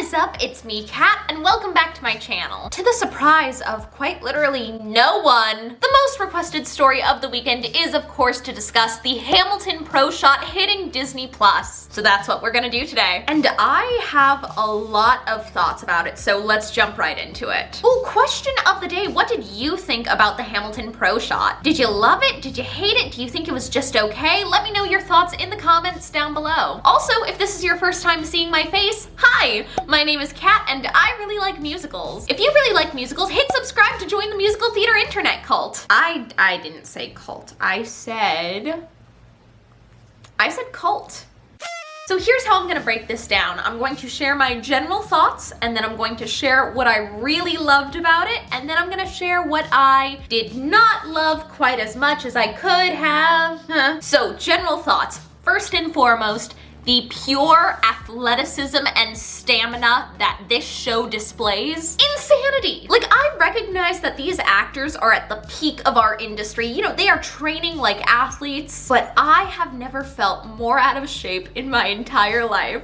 is up? It's me, Kat, and welcome back to my channel. To the surprise of quite literally no one, the most requested story of the weekend is, of course, to discuss the Hamilton Pro Shot hitting Disney+. So that's what we're gonna do today. And I have a lot of thoughts about it, so let's jump right into it. Ooh, question of the day, what did you think about the Hamilton Pro Shot? Did you love it? Did you hate it? Do you think it was just okay? Let me know your thoughts in the comments down below. Also, if this is your first time seeing my face, hi! My name is Kat and I really like musicals. If you really like musicals, hit subscribe to join the musical theater internet cult. I didn't say cult. I said cult. So here's how I'm gonna break this down. I'm going to share my general thoughts, and then I'm going to share what I really loved about it, and then I'm gonna share what I did not love quite as much as I could have. So, general thoughts. First and foremost, the pure athleticism and stamina that this show displays. Insanity! Like, I recognize that these actors are at the peak of our industry. You know, they are training like athletes, but I have never felt more out of shape in my entire life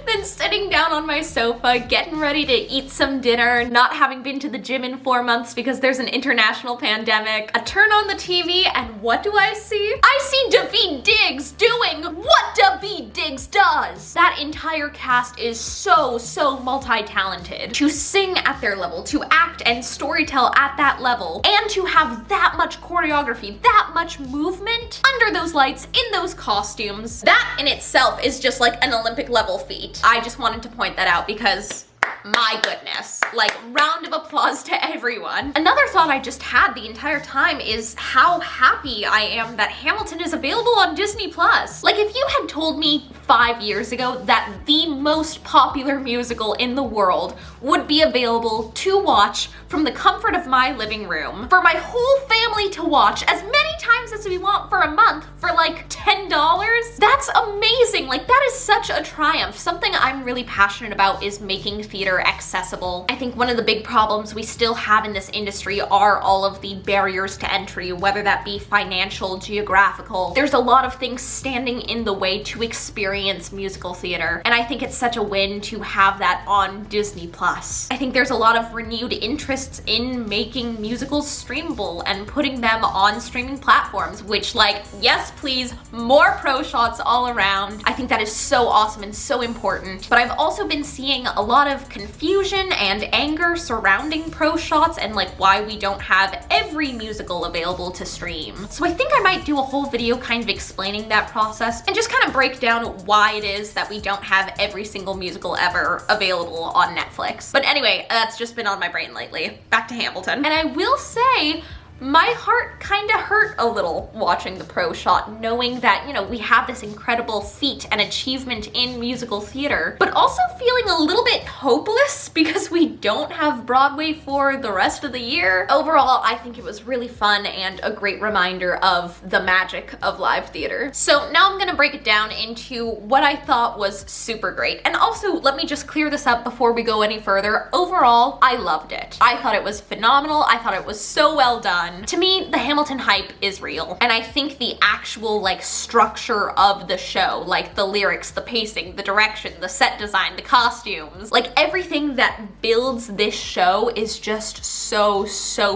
than sitting down on my sofa, getting ready to eat some dinner, not having been to the gym in 4 months because there's an international pandemic. I turn on the TV and what do I see? I see Daveed Diggs doing what Daveed Diggs does. That entire cast is so multi-talented. To sing at their level, to act and storytell at that level, and to have that much choreography, that much movement under those lights, in those costumes, that in itself is just like an Olympic level feat. I just wanted to point that out because my goodness, like, round of applause to everyone. Another thought I just had the entire time is how happy I am that Hamilton is available on Disney+. Like, if you had told me 5 years ago that the most popular musical in the world would be available to watch from the comfort of my living room, for my whole family to watch as many times as we want for a month for like $10, that's amazing. Like, that is such a triumph. Something I'm really passionate about is making theater accessible. I think one of the big problems we still have in this industry are all of the barriers to entry, whether that be financial, geographical. There's a lot of things standing in the way to experience musical theater, and I think it's such a win to have that on Disney+. I think there's a lot of renewed interests in making musicals streamable and putting them on streaming platforms, which, like, yes please, more pro shots all around. I think that is so awesome and so important. But I've also been seeing a lot of confusion and anger surrounding pro shots and like why we don't have every musical available to stream. So I think I might do a whole video kind of explaining that process and just kind of break down why it is that we don't have every single musical ever available on Netflix. But anyway, that's just been on my brain lately. Back to Hamilton. And I will say, my heart kind of hurt a little watching the Pro Shot, knowing that, you know, we have this incredible feat and achievement in musical theater, but also feeling a little bit hopeless because we don't have Broadway for the rest of the year. Overall, I think it was really fun and a great reminder of the magic of live theater. So now I'm gonna break it down into what I thought was super great. And also, let me just clear this up before we go any further. Overall, I loved it. I thought it was phenomenal. I thought it was so well done. To me, the Hamilton hype is real. And I think the actual, like, structure of the show, like the lyrics, the pacing, the direction, the set design, the costumes, like everything that builds this show is just so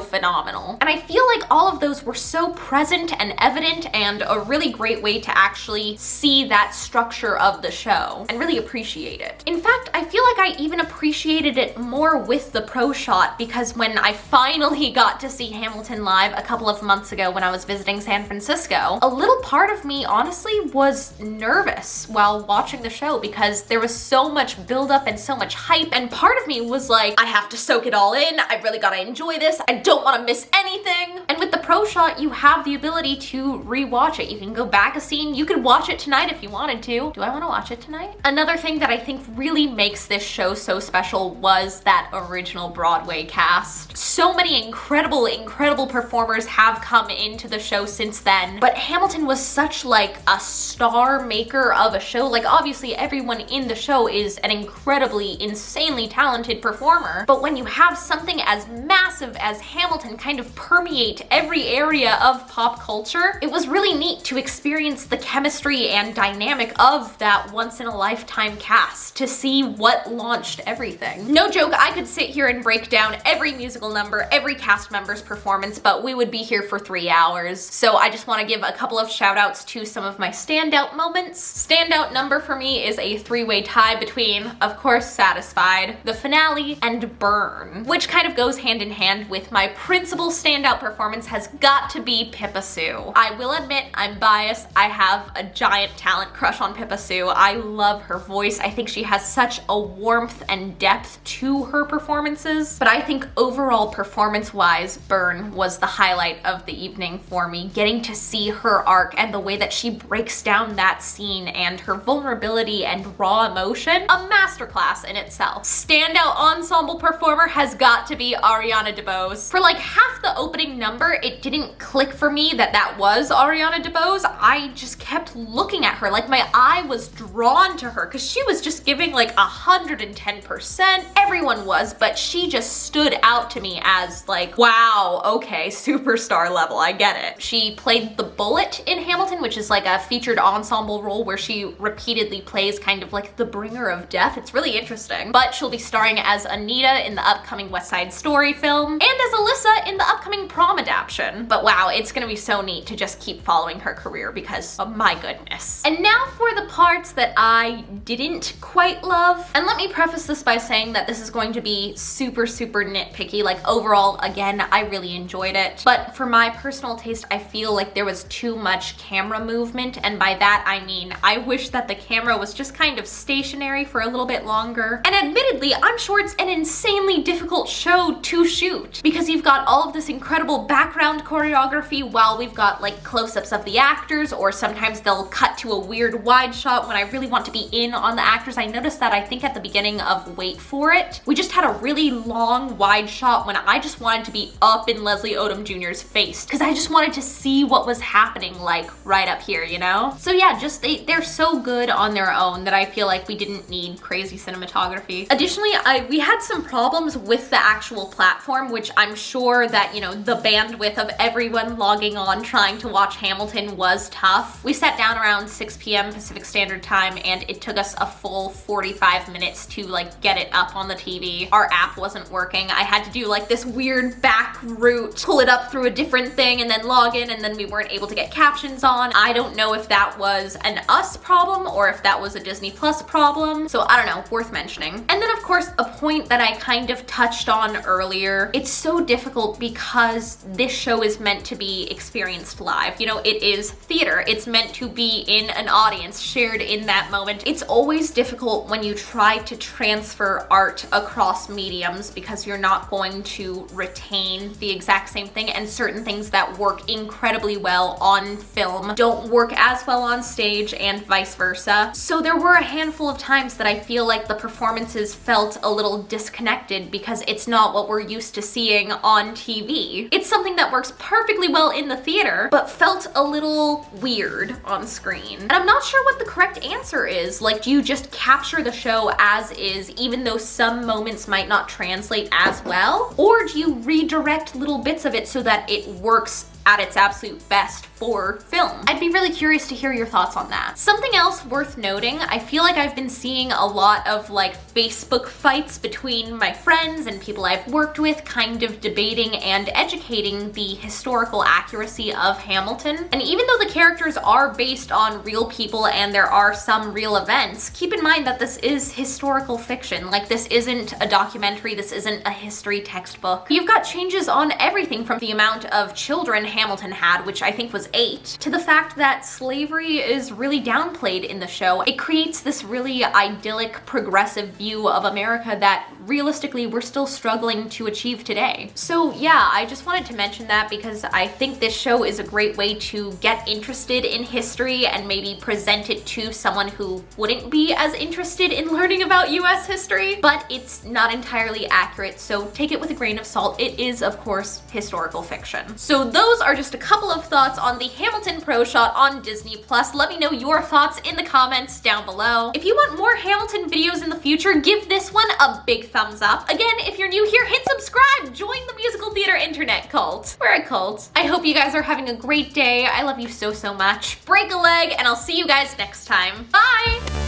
phenomenal. And I feel like all of those were so present and evident and a really great way to actually see that structure of the show and really appreciate it. In fact, I feel like I even appreciated it more with the Pro Shot because when I finally got to see Hamilton live a couple of months ago when I was visiting San Francisco, a little part of me honestly was nervous while watching the show because there was so much buildup and so much hype, and part of me was like, I have to soak it all in, I really gotta enjoy this, I don't want to miss anything. And with the Pro Shot, you have the ability to rewatch it. You can go back a scene, you could watch it tonight if you wanted to. Do I want to watch it tonight? Another thing that I think really makes this show so special was that original Broadway cast. So many incredible performers have come into the show since then, but Hamilton was such like a star maker of a show. Like, obviously everyone in the show is an incredibly, insanely talented performer, but when you have something as massive as Hamilton kind of permeate every area of pop culture, it was really neat to experience the chemistry and dynamic of that once-in-a-lifetime cast, to see what launched everything. No joke, I could sit here and break down every musical number, every cast member's performance, but we would be here for 3 hours. So I just want to give a couple of shout outs to some of my standout moments. Standout number for me is a 3-way tie between, of course, Satisfied, the finale, and Burn, which kind of goes hand in hand with my principal standout performance has got to be Pippa Sue. I will admit I'm biased. I have a giant talent crush on Pippa Sue. I love her voice. I think she has such a warmth and depth to her performances, but I think overall performance-wise, Burn was the highlight of the evening for me. Getting to see her arc and the way that she breaks down that scene and her vulnerability and raw emotion, a masterclass in itself. Standout ensemble performer has got to be Ariana DeBose. For like half the opening number, it didn't click for me that that was Ariana DeBose. I just kept looking at her, like my eye was drawn to her because she was just giving like 110%. Everyone was, but she just stood out to me as like, wow, okay, superstar level, I get it. She played the Bullet in Hamilton, which is like a featured ensemble role where she repeatedly plays kind of like the bringer of death. It's really interesting. But she'll be starring as Anita in the upcoming West Side Story film and as Alyssa in the upcoming Prom adaptation. But wow, it's gonna be so neat to just keep following her career because, oh my goodness. And now for the parts that I didn't quite love. And let me preface this by saying that this is going to be super nitpicky. Like overall, again, I really enjoyed it. But for my personal taste, I feel like there was too much camera movement. And by that, I mean, I wish that the camera was just kind of stationary for a little bit longer. And admittedly, I'm sure it's an insanely difficult show to shoot because you've got all of this incredible background choreography while we've got like close-ups of the actors, or sometimes they'll cut to a weird wide shot when I really want to be in on the actors. I noticed that I think at the beginning of Wait For It, we just had a really long wide shot when I just wanted to be up in Leslie Odom Jr.'s face because I just wanted to see what was happening like right up here, you know? So yeah, just they're so good on their own that I feel like we didn't need crazy cinematography. Additionally, we had some problems with the actual platform, which I'm sure that, you know, the bandwidth of everyone logging on trying to watch Hamilton was tough. We sat down around 6 p.m. Pacific Standard Time and it took us a full 45 minutes to like get it up on the TV. Our app wasn't working. I had to do like this weird back route, pull it up through a different thing and then log in, and then we weren't able to get captions on. I don't know if that was an us problem or if that was a Disney Plus problem. So I don't know, worth mentioning. And then of course, a point that I kind of touched on earlier, it's so difficult because this show is meant to be experienced live. You know, it is theater. It's meant to be in an audience, shared in that moment. It's always difficult when you try to transfer art across mediums because you're not going to retain the exact same thing, and certain things that work incredibly well on film don't work as well on stage and vice versa. So there were a handful of times that I feel like the performances felt a little disconnected because it's not what we're used to seeing on TV. It's something that works perfectly well in the theater, but felt a little weird on screen. And I'm not sure what the correct answer is. Like, do you just capture the show as is, even though some moments might not translate as well? Or do you redirect little bits of it so that it works at its absolute best for film? I'd be really curious to hear your thoughts on that. Something else worth noting, I feel like I've been seeing a lot of like Facebook fights between my friends and people I've worked with kind of debating and educating the historical accuracy of Hamilton. And even though the characters are based on real people and there are some real events, keep in mind that this is historical fiction. Like, this isn't a documentary, this isn't a history textbook. You've got changes on everything from the amount of children Hamilton had, which I think was 8, to the fact that slavery is really downplayed in the show. It creates this really idyllic, progressive view of America that realistically we're still struggling to achieve today. So yeah, I just wanted to mention that because I think this show is a great way to get interested in history and maybe present it to someone who wouldn't be as interested in learning about US history, but it's not entirely accurate, so take it with a grain of salt. It is, of course, historical fiction. So those are just a couple of thoughts on the Hamilton Pro Shot on Disney Plus. Let me know your thoughts in the comments down below. If you want more Hamilton videos in the future, give this one a big thumbs up. Again, if you're new here, hit subscribe. Join the musical theater internet cult. We're a cult. I hope you guys are having a great day. I love you so much. Break a leg, and I'll see you guys next time. Bye!